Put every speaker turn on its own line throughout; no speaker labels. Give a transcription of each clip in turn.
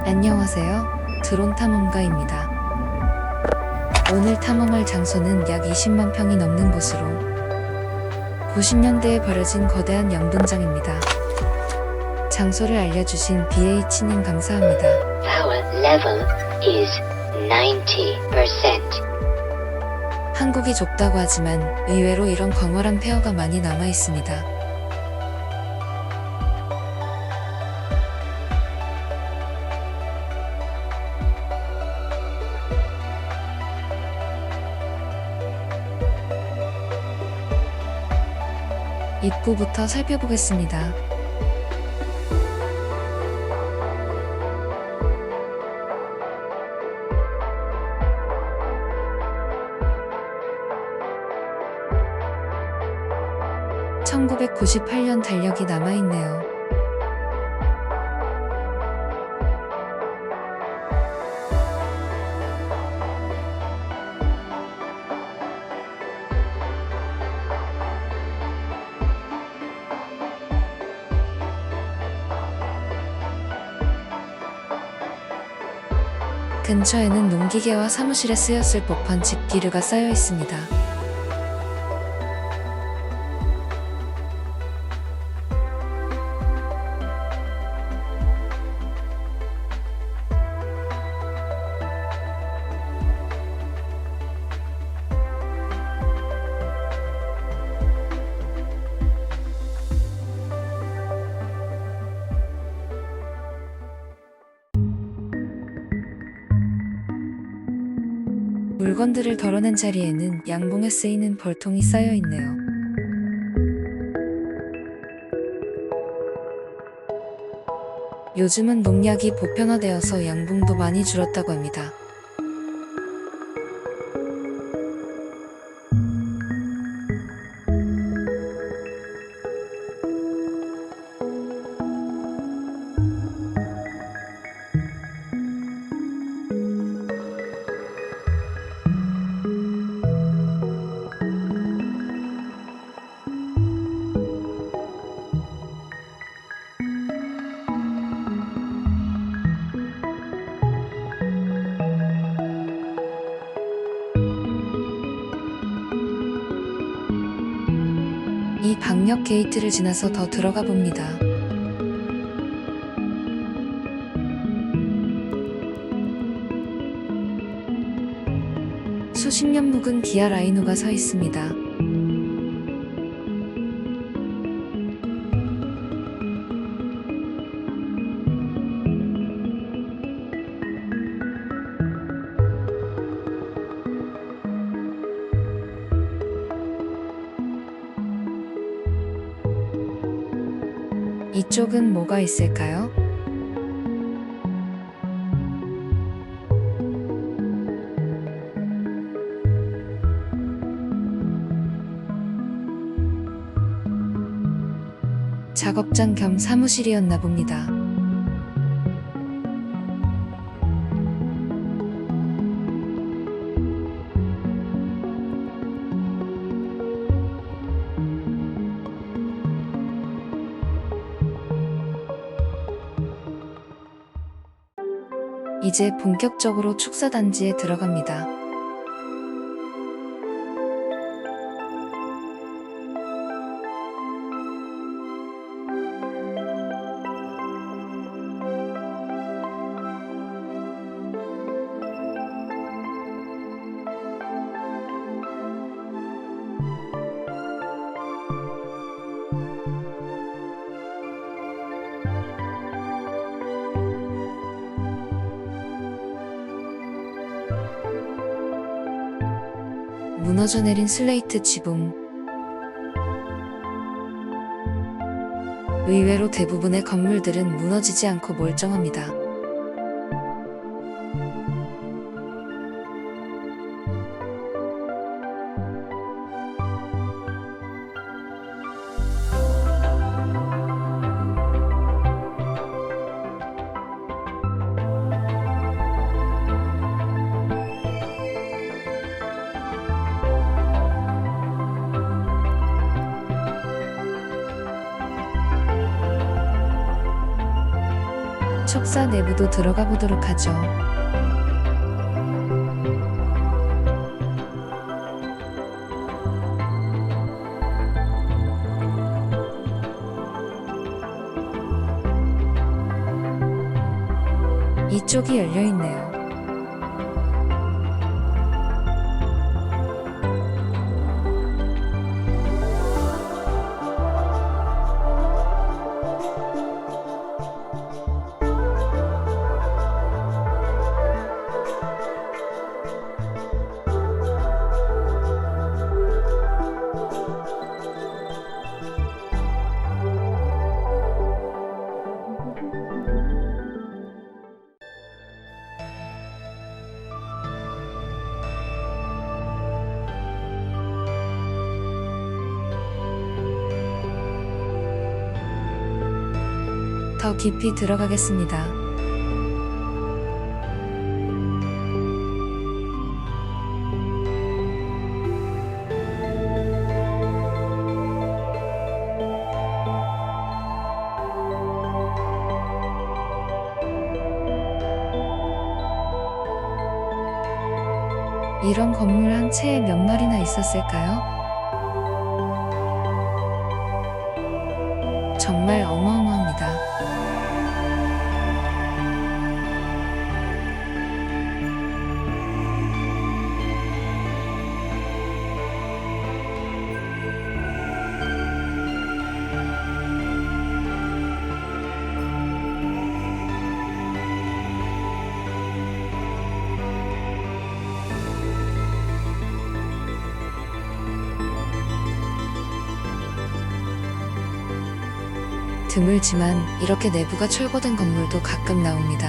안녕하세요. 드론 탐험가입니다. 오늘 탐험할 장소는 약 20만 평이 넘는 곳으로 90년대에 버려진 거대한 양분장입니다. 장소를 알려주신 BH님 감사합니다.
Power level is 90%.
한국이 좁다고 하지만 의외로 이런 광활한 폐허가 많이 남아 있습니다. 입구부터 살펴보겠습니다. (1998년) 달력이 남아있네요. 근처에는 농기계와 사무실에 쓰였을 법한 집기류가 쌓여 있습니다. 물건들을 덜어낸 자리에는 양봉에 쓰이는 벌통이 쌓여 있네요. 요즘은 농약이 보편화되어서 양봉도 많이 줄었다고 합니다. 이 방역 게이트를 지나서 더 들어가 봅니다. 수십 년 묵은 기아 라이노가 서 있습니다. 이쪽은 뭐가 있을까요? 작업장 겸 사무실이었나 봅니다. 이제 본격적으로 축사단지에 들어갑니다. 무너져 내린 슬레이트 지붕. 의외로 대부분의 건물들은 무너지지 않고 멀쩡합니다. 마법사 내부도 들어가 보도록 하죠. 이쪽이 열려 있네요. 더 깊이 들어가겠습니다. 이런 건물 한 채에 몇 마리나 있었을까요? 정말 어마어마합니다. 드물지만 이렇게 내부가 철거된 건물도 가끔 나옵니다.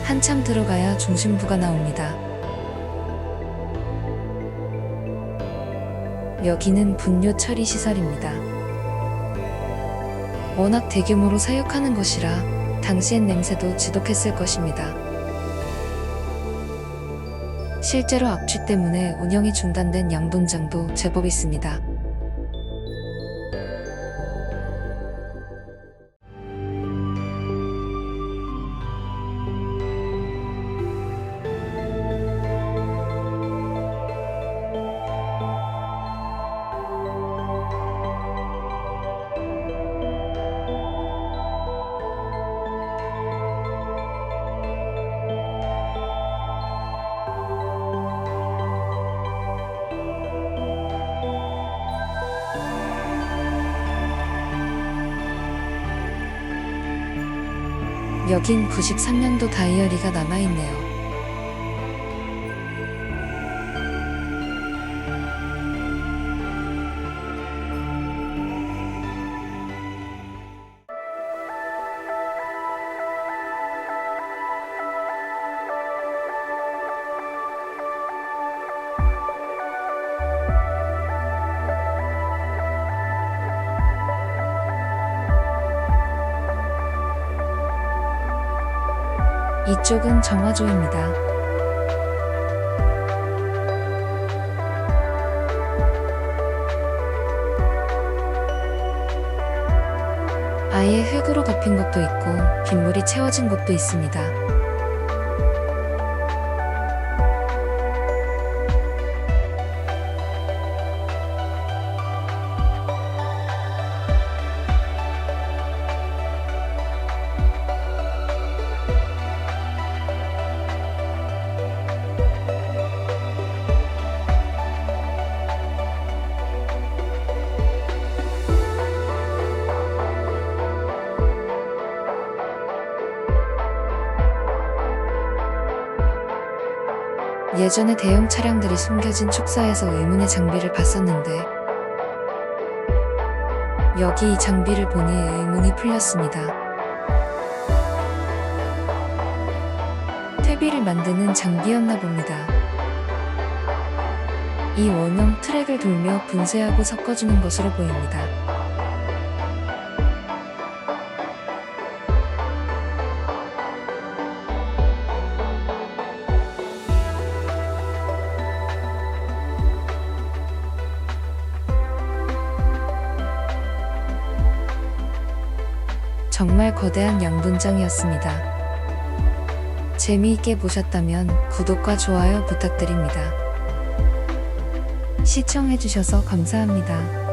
한참 들어가야 중심부가 나옵니다. 여기는 분뇨 처리 시설입니다. 워낙 대규모로 사육하는 것이라 당시엔 냄새도 지독했을 것입니다. 실제로 악취 때문에 운영이 중단된 양분장도 제법 있습니다. 여긴 93년도 다이어리가 남아있네요. 이쪽은 정화조입니다. 아예 흙으로 덮인 곳도 있고 빗물이 채워진 곳도 있습니다. 예전에 대형 차량들이 숨겨진 축사에서 의문의 장비를 봤었는데 여기 이 장비를 보니 의문이 풀렸습니다. 퇴비를 만드는 장비였나 봅니다. 이 원형 트랙을 돌며 분쇄하고 섞어주는 것으로 보입니다. 정말 거대한 양분장이었습니다. 재미있게 보셨다면 구독과 좋아요 부탁드립니다. 시청해주셔서 감사합니다.